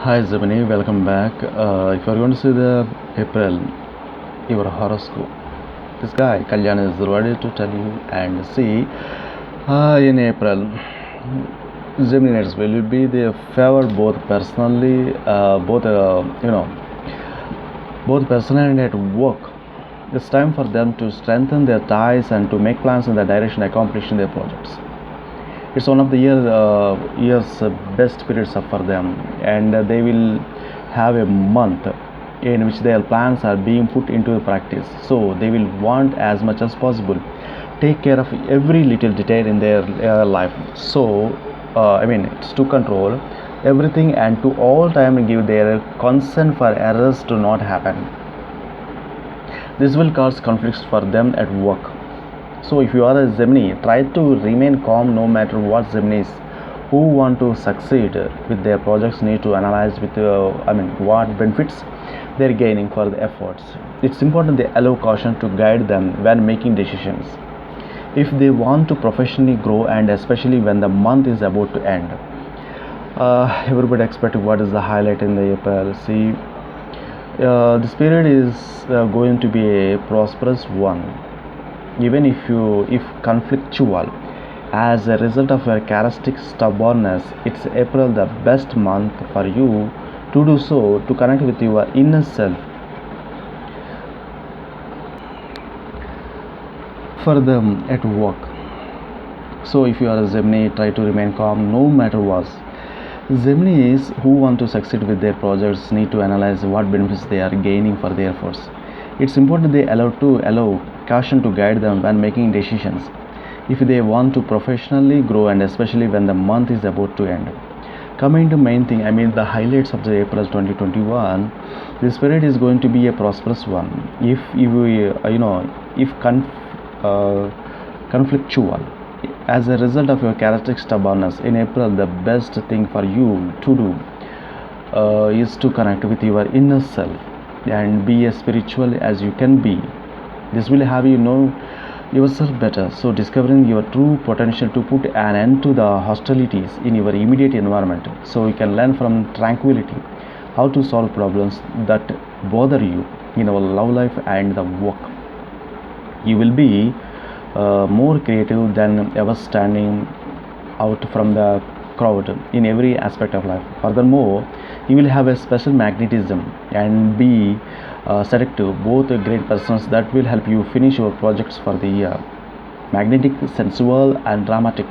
Hi Zemini, welcome back. If you're going to see the April, your horoscope, this guy Kalyan is ready to tell you and see. In April, Geminians will be the favored both personally, both personally and at work. It's time for them to strengthen their ties and to make plans in the direction of accomplishing their projects. It's one of the year's best periods for them, and they will have a month in which their plans are being put into practice. So they will want as much as possible take care of every little detail in their life. So it's to control everything and to all time give their consent for errors to not happen. This will cause conflicts for them at work. So if you are a Gemini, try to remain calm no matter what. Geminis who want to succeed with their projects need to analyze what benefits they're gaining for the efforts. It's important they allow caution to guide them when making decisions. If they want to professionally grow and especially when the month is about to end. Everybody expect what is the highlight in the April. See, this period is going to be a prosperous one even if conflictual. As a result of your characteristic stubbornness, it's April the best month for you to do so, to connect with your inner self. For them at work. So if you are a Gemini, try to remain calm no matter what. Geminis who want to succeed with their projects need to analyze what benefits they are gaining for their efforts. It's important they allow caution to guide them when making decisions. If they want to professionally grow and especially when the month is about to end. Coming to main thing, the highlights of the April 2021. This period is going to be a prosperous one. If conflictual. As a result of your characteristic stubbornness in April, the best thing for you to do is to connect with your inner self and be as spiritual as you can be. This will have you know yourself better. So discovering your true potential to put an end to the hostilities in your immediate environment, so you can learn from tranquility how to solve problems that bother you in our love life and the work. You will be more creative than ever, standing out from the crowd in every aspect of life. Furthermore, you will have a special magnetism and be selective, both great persons that will help you finish your projects for the year. Magnetic, sensual, and dramatic.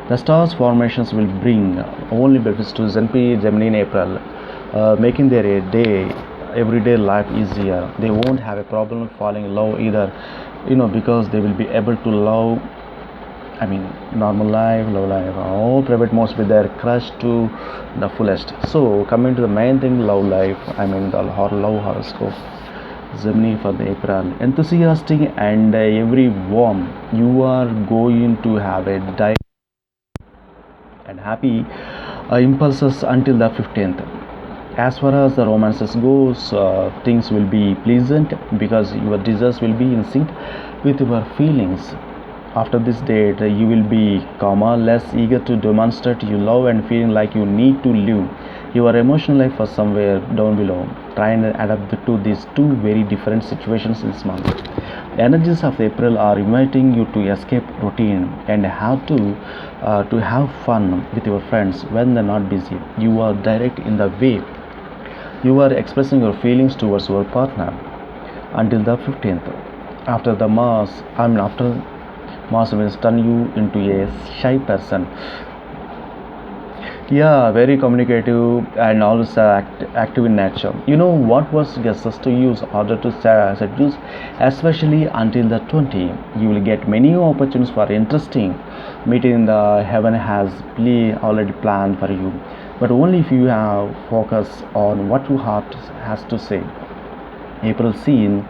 The stars formations will bring only benefits to ZNP Gemini in April, making their everyday life easier. They won't have a problem falling in love either, because they will be able to love. Normal life, love life, all private modes with their crush to the fullest. So coming to the main thing, love life. The love horoscope. Gemini for the April, enthusiastic and every warm. You are going to have a and happy impulses until the 15th. As far as the romances goes, things will be pleasant because your desires will be in sync with your feelings. After this date, you will be calmer, less eager to demonstrate you love and feeling like you need to live your emotional life for somewhere down below. Try and adapt to these two very different situations this month. The energies of April are inviting you to escape routine and to have fun with your friends when they're not busy. You are direct in the way you are expressing your feelings towards your partner until the 15th. After the after Mars will turn you into a shy person. Yeah, very communicative and also active in nature. You know what was guesses to use order to seduce, especially until the 20. You will get many opportunities for interesting meeting the heaven has already planned for you, but only if you have focus on what your heart has to say. April seems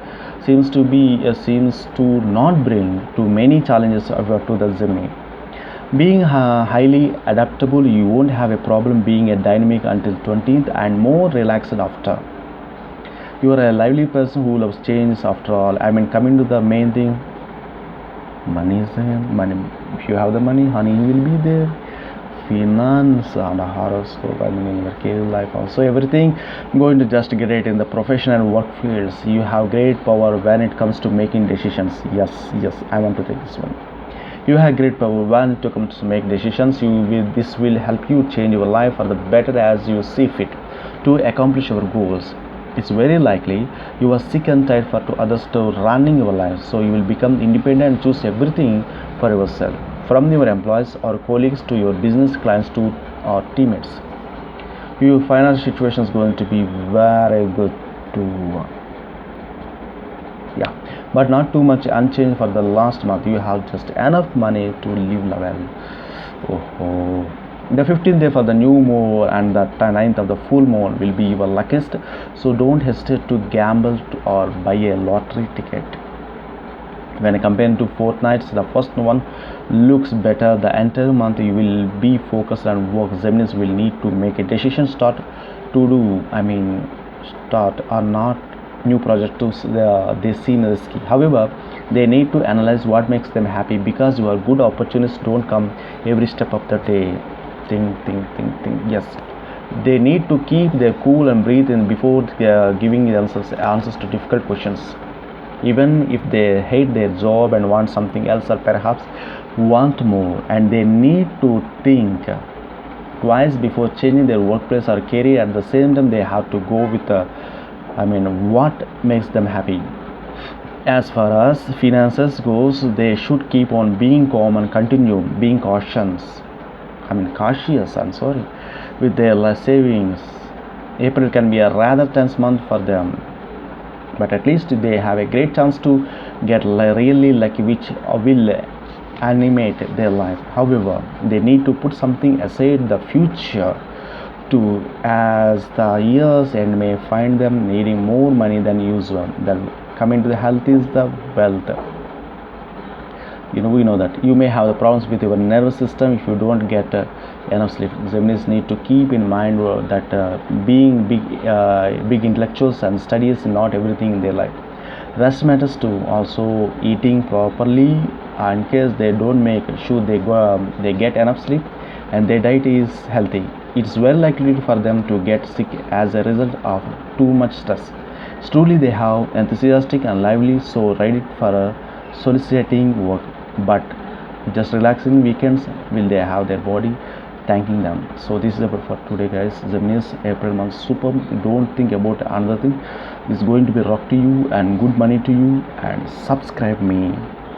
to not bring too many challenges to the Gemini. Being highly adaptable, you won't have a problem being a dynamic until 20th and more relaxed after. You are a lively person who loves change after all. Coming to the main thing, money is there. Money. If you have the money, honey will be there. finance and horoscope, I mean in your career life also, everything going to just great in the profession and work fields. You have great power when it comes to making decisions. Yes, I want to take this one. You have great power when it comes to make decisions. This will help you change your life for the better as you see fit to accomplish your goals. It's very likely you are sick and tired for to others to running your life, so you will become independent and choose everything for yourself, from your employees or colleagues to your business clients to or teammates. Your financial situation is going to be very good too. Yeah, but not too much unchanged for the last month. You have just enough money to live well. Oh. The 15th day for the new moon and the 9th of the full moon will be your luckiest, so don't hesitate to gamble or buy a lottery ticket. When compared to fortnights, the first one looks better. The entire month you will be focused on work. Geminis will need to make a decision start or not new project to they seem risky. However, they need to analyze what makes them happy, because your good opportunities don't come every step of the day. Think. Yes, they need to keep their cool and breathe in before giving answers to difficult questions. Even if they hate their job and want something else, or perhaps want more, and they need to think twice before changing their workplace or career. At the same time, they have to go with what makes them happy. As far as finances goes, they should keep on being calm and continue being cautious, I'm sorry, with their savings. April can be a rather tense month for them, but at least they have a great chance to get really lucky, which will animate their life. However, they need to put something aside in the future too, as the years end may find them needing more money than usual. Then coming to the health is the wealth. We know that you may have the problems with your nervous system if you don't get enough sleep. Geminis need to keep in mind that being big intellectuals and studies not everything in their life. Rest matters too. Also, eating properly, in case they don't make sure they get enough sleep and their diet is healthy, it's very likely for them to get sick as a result of too much stress. Truly, they have enthusiastic and lively, so ready for a soliciting work, but just relaxing weekends will they have their body thanking them. So this is about for today, guys. Geminis, April month super. Don't think about another thing. It's going to be rock to you and good money to you, and subscribe me.